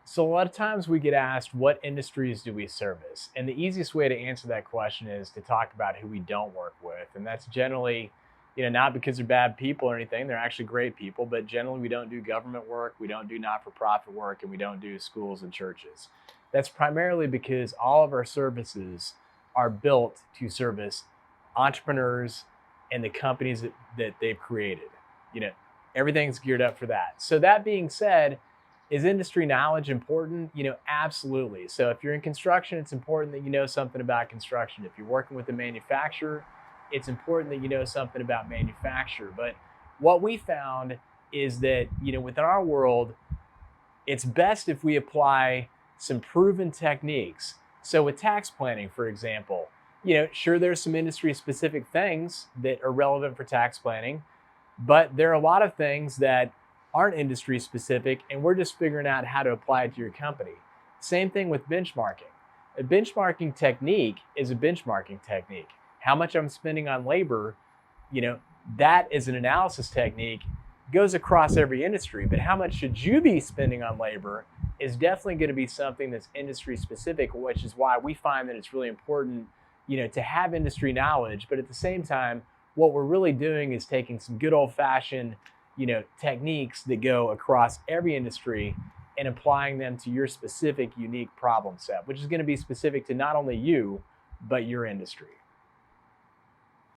So a lot of times we get asked, what industries do we service? And the easiest way to answer that question is to talk about who we don't work with. And that's generally, not because they're bad people or anything. They're actually great people, but generally we don't do government work, we don't do not-for-profit work, and we don't do schools and churches. That's primarily because all of our services are built to service entrepreneurs and the companies that they've created. You know, everything's geared up for that. So that being said, is industry knowledge important? Absolutely. So if you're in construction, it's important that you know something about construction. If you're working with a manufacturer, it's important that you know something about manufacture. But what we found is that, within our world, it's best if we apply some proven techniques. So with tax planning, for example, sure, there's some industry specific things that are relevant for tax planning, but there are a lot of things that aren't industry specific, and we're just figuring out how to apply it to your company. Same thing with benchmarking. A benchmarking technique is a benchmarking technique. How much I'm spending on labor, you know, that is an analysis technique, goes across every industry, but how much should you be spending on labor is definitely going to be something that's industry specific, which is why we find that it's really important, to have industry knowledge. But at the same time, what we're really doing is taking some good old fashioned, techniques that go across every industry and applying them to your specific unique problem set, which is going to be specific to not only you, but your industry.